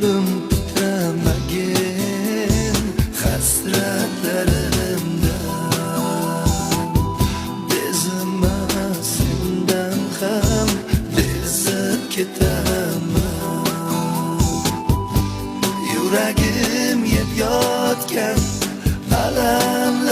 Gülüm titremegin hasretlerimden, bezemesinden hem bezip ketemen. Yüreğim yeb yotgan alamlar